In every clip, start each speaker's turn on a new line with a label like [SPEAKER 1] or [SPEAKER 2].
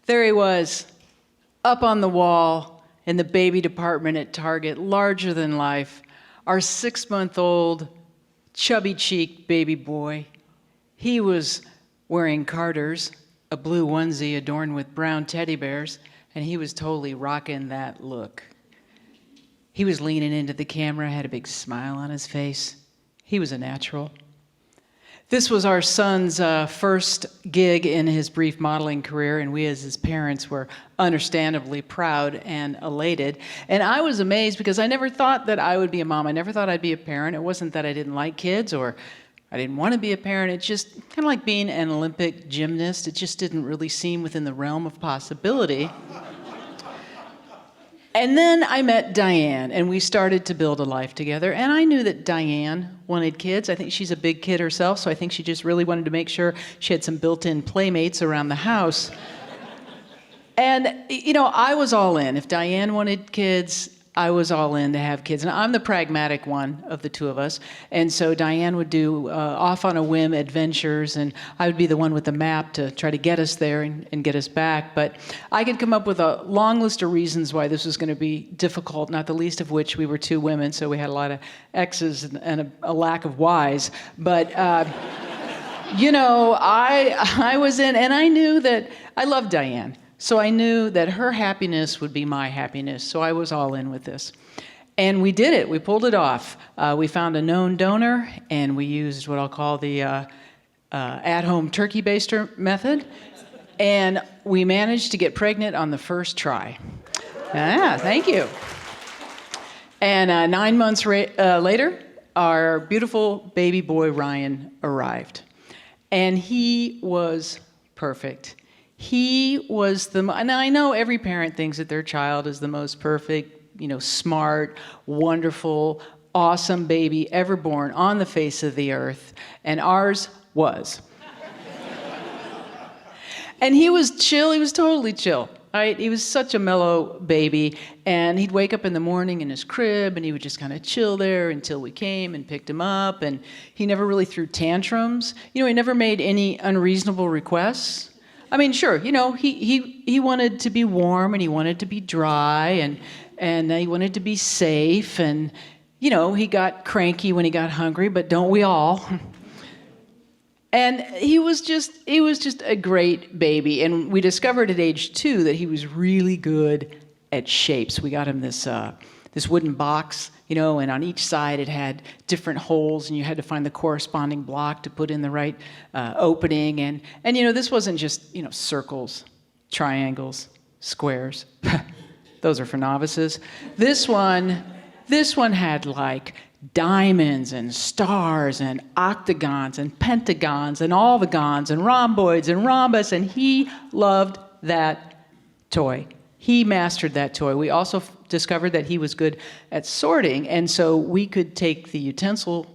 [SPEAKER 1] There he was, up on the wall in the baby department at Target, larger than life, our 6-month-old, chubby-cheeked baby boy. He was wearing Carter's, a blue onesie adorned with brown teddy bears, and he was totally rocking that look. He was leaning into the camera, had a big smile on his face. He was a natural. This was our son's first gig in his brief modeling career, and we as his parents were understandably proud and elated. And I was amazed because I never thought that I would be a mom. I never thought I'd be a parent. It wasn't that I didn't like kids or I didn't want to be a parent. It's just kind of like being an Olympic gymnast. It just didn't really seem within the realm of possibility. And then I met Diane, and we started to build a life together. And I knew that Diane wanted kids. I think she's a big kid herself, so I think she just really wanted to make sure she had some built-in playmates around the house. And, you know, I was all in. If Diane wanted kids, I was all in to have kids. And I'm the pragmatic one of the two of us. And so Diane would do off on a whim adventures, and I would be the one with the map to try to get us there and get us back. But I could come up with a long list of reasons why this was going to be difficult, not the least of which we were two women, so we had a lot of X's and a lack of Y's. But, you know, I was in, and I knew that I loved Diane. So I knew that her happiness would be my happiness, so I was all in with this. And we did it. We pulled it off. We found a known donor, and we used what I'll call the at-home turkey baster method. And we managed to get pregnant on the first try. Yeah, thank you. And 9 months later, our beautiful baby boy Ryan arrived. And he was perfect. He was and I know every parent thinks that their child is the most perfect, you know, smart, wonderful, awesome baby ever born on the face of the earth, and ours was. And he was chill, he was totally chill, right? He was such a mellow baby, and he'd wake up in the morning in his crib, and he would just kind of chill there until we came and picked him up, and he never really threw tantrums. You know, he never made any unreasonable requests. I mean, sure, you know, he wanted to be warm, and he wanted to be dry, and he wanted to be safe, and, you know, he got cranky when he got hungry, but don't we all? And he was just a great baby, and we discovered at age 2 that he was really good at shapes. We got him this wooden box, you know, and on each side it had different holes, and you had to find the corresponding block to put in the right opening. And you know, this wasn't just, you know, circles, triangles, squares. Those are for novices. This one had like diamonds and stars and octagons and pentagons and all the gons and rhomboids and rhombus, and he loved that toy. He mastered that toy. We also discovered that he was good at sorting, and so we could take the utensil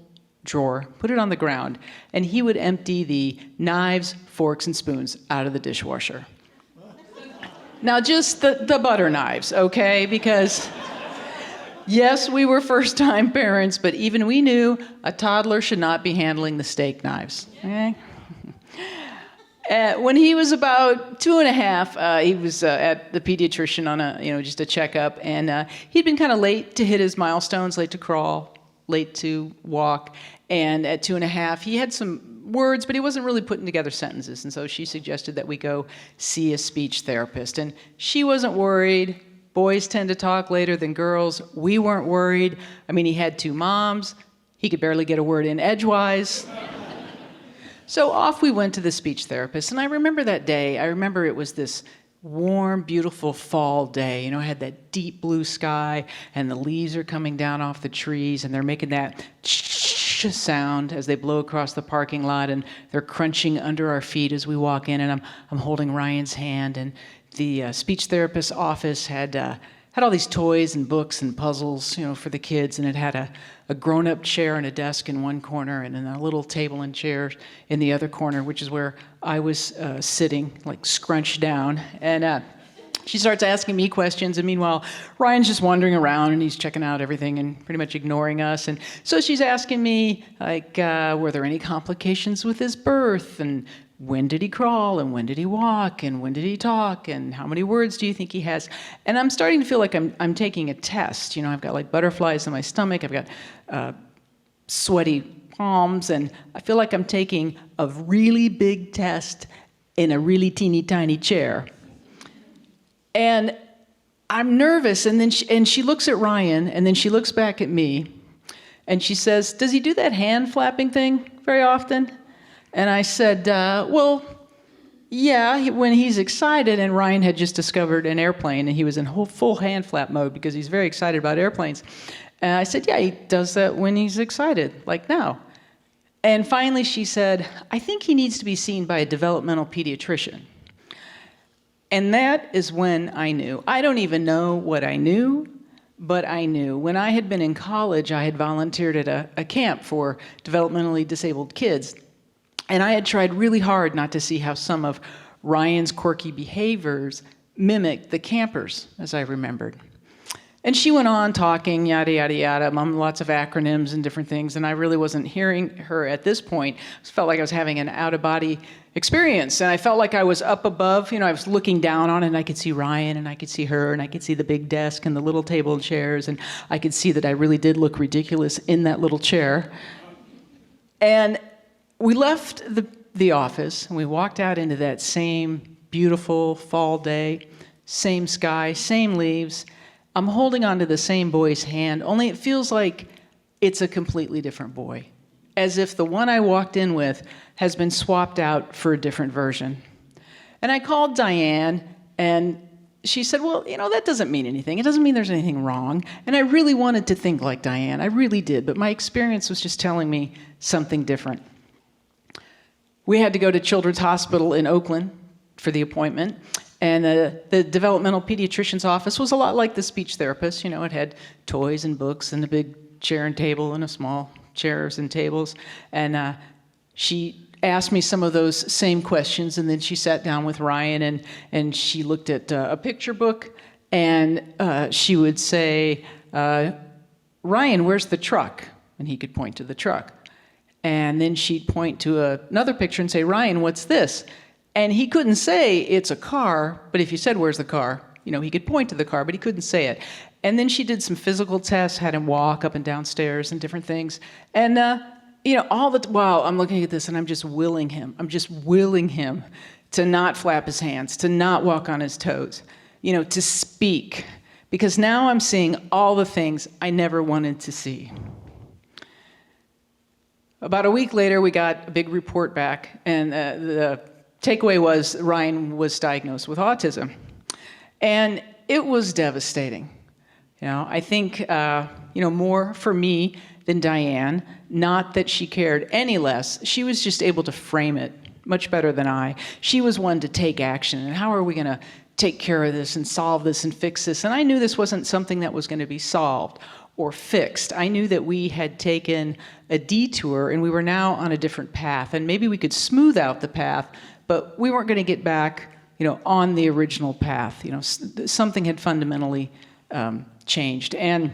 [SPEAKER 1] drawer, put it on the ground, and he would empty the knives, forks, and spoons out of the dishwasher. Now, just the butter knives, okay? Because, yes, we were first-time parents, but even we knew a toddler should not be handling the steak knives, okay? When he was about 2.5, he was at the pediatrician on just a checkup, and he'd been kind of late to hit his milestones, late to crawl, late to walk, and at 2.5, he had some words, but he wasn't really putting together sentences, and so she suggested that we go see a speech therapist, and she wasn't worried. Boys tend to talk later than girls. We weren't worried. I mean, he had 2 moms. He could barely get a word in edgewise. So off we went to the speech therapist, and I remember that day. I remember it was this warm, beautiful fall day. You know, it had that deep blue sky, and the leaves are coming down off the trees, and they're making that sound as they blow across the parking lot, and they're crunching under our feet as we walk in, and I'm holding Ryan's hand, and the speech therapist's office had all these toys and books and puzzles, you know, for the kids, and it had a grown-up chair and a desk in one corner, and then a little table and chairs in the other corner, which is where I was sitting, like scrunched down. And she starts asking me questions, and meanwhile, Ryan's just wandering around, and he's checking out everything and pretty much ignoring us. And so she's asking me, like, were there any complications with his birth? And when did he crawl, and when did he walk, and when did he talk, and how many words do you think he has? And I'm starting to feel like I'm taking a test. You know, I've got like butterflies in my stomach, I've got sweaty palms, and I feel like I'm taking a really big test in a really teeny tiny chair. And I'm nervous, and then she looks at Ryan, and then she looks back at me, and she says, "Does he do that hand flapping thing very often?" And I said, well, yeah, when he's excited. And Ryan had just discovered an airplane, and he was in full hand flap mode because he's very excited about airplanes. And I said, yeah, he does that when he's excited, like now. And finally she said, "I think he needs to be seen by a developmental pediatrician." And that is when I knew. I don't even know what I knew, but I knew. When I had been in college, I had volunteered at a camp for developmentally disabled kids. And I had tried really hard not to see how some of Ryan's quirky behaviors mimicked the campers, as I remembered. And she went on talking, yada, yada, yada, lots of acronyms and different things, and I really wasn't hearing her at this point. I felt like I was having an out-of-body experience, and I felt like I was up above. You know, I was looking down on it, and I could see Ryan, and I could see her, and I could see the big desk and the little table and chairs, and I could see that I really did look ridiculous in that little chair. And we left the office, and we walked out into that same beautiful fall day, same sky, same leaves. I'm holding onto the same boy's hand, only it feels like it's a completely different boy, as if the one I walked in with has been swapped out for a different version. And I called Diane, and she said, well, you know, that doesn't mean anything. It doesn't mean there's anything wrong. And I really wanted to think like Diane. I really did, but my experience was just telling me something different. We had to go to Children's Hospital in Oakland for the appointment, and the developmental pediatrician's office was a lot like the speech therapist. You know, it had toys and books and a big chair and table and a small chairs and tables. And she asked me some of those same questions, and then she sat down with Ryan, and she looked at a picture book, and she would say, Ryan, where's the truck? And he could point to the truck. And then she'd point to another picture and say, Ryan, what's this? And he couldn't say it's a car, but if you said, where's the car? You know, he could point to the car, but he couldn't say it. And then she did some physical tests, had him walk up and down stairs and different things. And, you know, all the while I'm looking at this and I'm just willing him to not flap his hands, to not walk on his toes, you know, to speak. Because now I'm seeing all the things I never wanted to see. About a week later, we got a big report back, and the takeaway was Ryan was diagnosed with autism. And it was devastating. You know, I think, you know, more for me than Diane, not that she cared any less. She was just able to frame it much better than I. She was one to take action, and how are we going to take care of this and solve this and fix this? And I knew this wasn't something that was going to be solved or fixed. I knew that we had taken a detour and we were now on a different path, and maybe we could smooth out the path, but we weren't going to get back, you know, on the original path. You know, something had fundamentally changed, and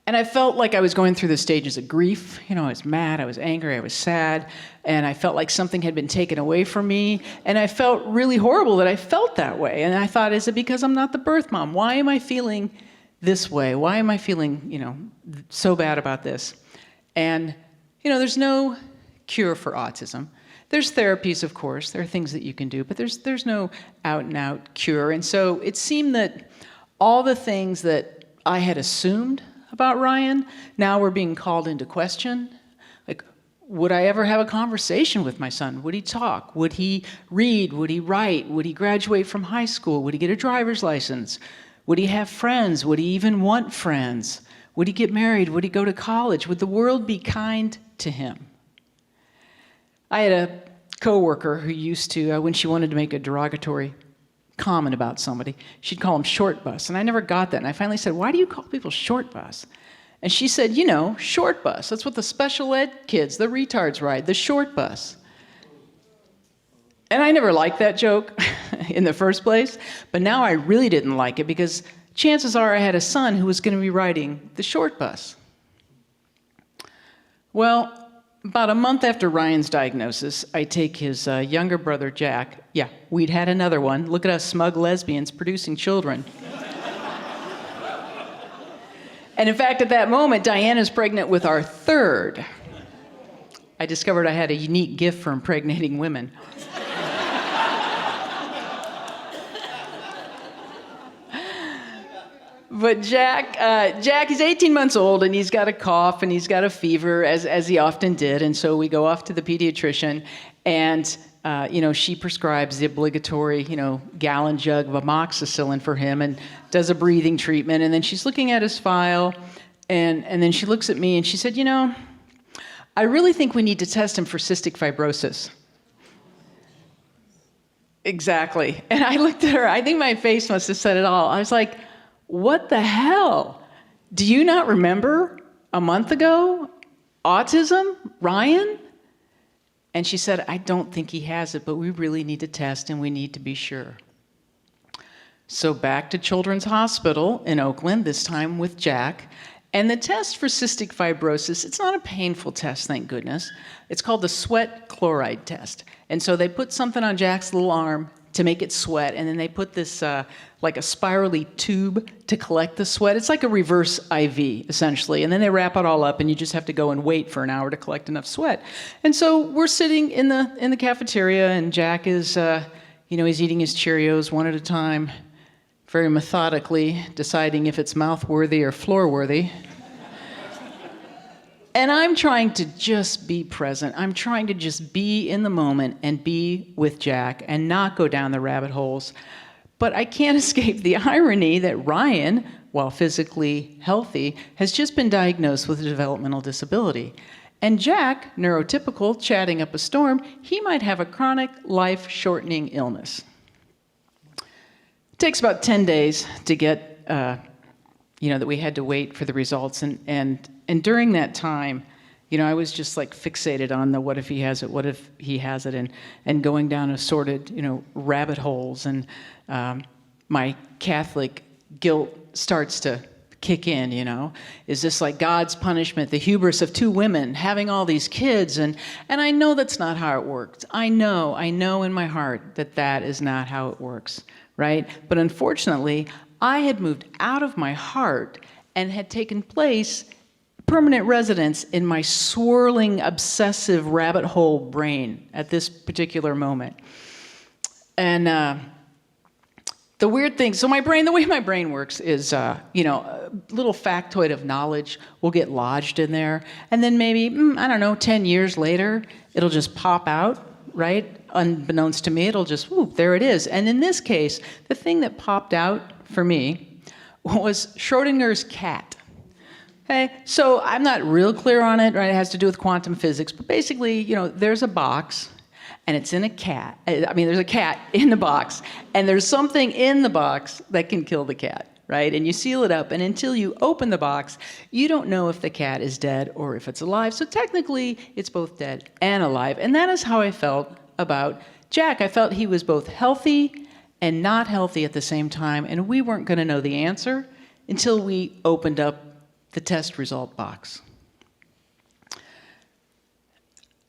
[SPEAKER 1] I felt like I was going through the stages of grief. You know, I was mad, I was angry, I was sad, and I felt like something had been taken away from me, and I felt really horrible that I felt that way. And I thought, is it because I'm not the birth mom? Why am I feeling this way? Why am I feeling, you know, so bad about this? And, you know, there's no cure for autism. There's therapies, of course. There are things that you can do, but there's no out-and-out cure. And so it seemed that all the things that I had assumed about Ryan now were being called into question. Like, would I ever have a conversation with my son? Would he talk? Would he read? Would he write? Would he graduate from high school? Would he get a driver's license? Would he have friends? Would he even want friends? Would he get married? Would he go to college? Would the world be kind to him? I had a coworker who used to, when she wanted to make a derogatory comment about somebody, she'd call him short bus. And I never got that. And I finally said, why do you call people short bus? And she said, you know, short bus. That's what the special ed kids, the retards ride, the short bus. And I never liked that joke in the first place, but now I really didn't like it because chances are I had a son who was going to be riding the short bus. Well, About a month after Ryan's diagnosis, I take his younger brother, Jack. Yeah, we'd had another one. Look at us smug lesbians producing children. And in fact, at that moment, Diana's pregnant with our third. I discovered I had a unique gift for impregnating women. But Jack is 18 months old, and he's got a cough, and he's got a fever, as he often did. And so we go off to the pediatrician, and she prescribes the obligatory, gallon jug of amoxicillin for him, and does a breathing treatment. And then she's looking at his file, and then she looks at me, and she said, I really think we need to test him for cystic fibrosis. Exactly. And I looked at her. I think my face must have said it all. I was like, what the hell? Do you not remember a month ago? Autism? Ryan? And she said, I don't think he has it, but we really need to test and we need to be sure. So back to Children's Hospital in Oakland, this time with Jack. And the test for cystic fibrosis, it's not a painful test, thank goodness. It's called the sweat chloride test. And so they put something on Jack's little arm to make it sweat, and then they put this like a spirally tube to collect the sweat. It's like a reverse IV, essentially. And then they wrap it all up, and you just have to go and wait for an hour to collect enough sweat. And so we're sitting in the cafeteria, and Jack is, he's eating his Cheerios one at a time, very methodically, deciding if it's mouth-worthy or floor-worthy. And I'm trying to just be present. I'm trying to just be in the moment and be with Jack and not go down the rabbit holes. But I can't escape the irony that Ryan, while physically healthy, has just been diagnosed with a developmental disability. And Jack, neurotypical, chatting up a storm, he might have a chronic, life-shortening illness. It takes about 10 days to get, that we had to wait for the results. And during that time, I was just like fixated on the what if he has it, and going down assorted, rabbit holes. And my Catholic guilt starts to kick in, Is this like God's punishment, the hubris of two women having all these kids? And I know that's not how it worked. I know in my heart that is not how it works, right? But unfortunately, I had moved out of my heart and had taken permanent residence in my swirling, obsessive rabbit hole brain at this particular moment. And the weird thing, so the way my brain works is, a little factoid of knowledge will get lodged in there, and then maybe, 10 years later, it'll just pop out, right? Unbeknownst to me, it'll just, there it is. And in this case, the thing that popped out for me was Schrodinger's cat. Okay, so I'm not real clear on it, right? It has to do with quantum physics, but basically, there's a box, and it's in a cat. There's a cat in the box, and there's something in the box that can kill the cat, right? And you seal it up, and until you open the box, you don't know if the cat is dead or if it's alive. So technically, it's both dead and alive, and that is how I felt about Jack. I felt he was both healthy and not healthy at the same time, and we weren't going to know the answer until we opened up the test result box.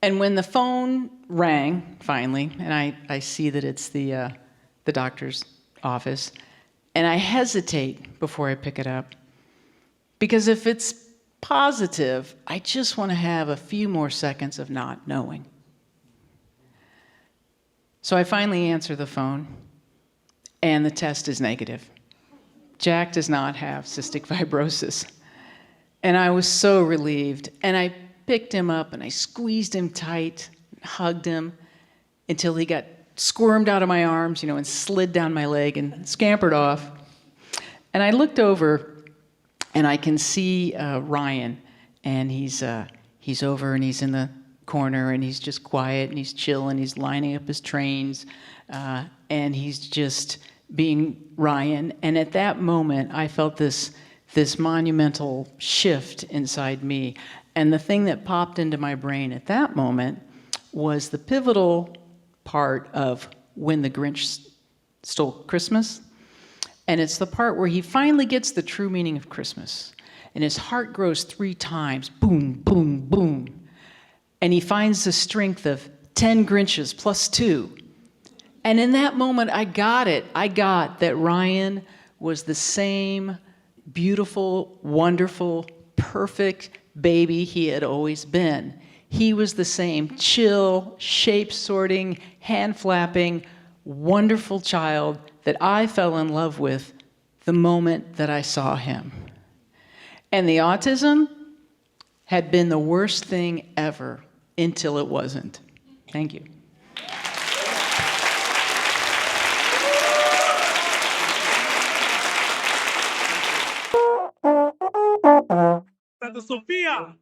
[SPEAKER 1] And when the phone rang, finally, and I see that it's the doctor's office, and I hesitate before I pick it up, because if it's positive, I just want to have a few more seconds of not knowing. So I finally answer the phone, and the test is negative. Jack does not have cystic fibrosis. And I was so relieved. And I picked him up and I squeezed him tight, hugged him until he got squirmed out of my arms, and slid down my leg and scampered off. And I looked over and I can see Ryan, and he's over and he's in the corner and he's just quiet and he's chill and he's lining up his trains and he's just being Ryan. And at that moment, I felt this monumental shift inside me. And the thing that popped into my brain at that moment was the pivotal part of When the Grinch Stole Christmas. And it's the part where he finally gets the true meaning of Christmas. And his heart grows 3 times, boom, boom, boom. and he finds the strength of 10 Grinches plus 2. And in that moment, I got it. I got that Ryan was the same beautiful, wonderful, perfect baby he had always been. He was the same chill, shape-sorting, hand-flapping, wonderful child that I fell in love with the moment that I saw him. And the autism had been the worst thing ever until it wasn't. Thank you.
[SPEAKER 2] Santa Sofia!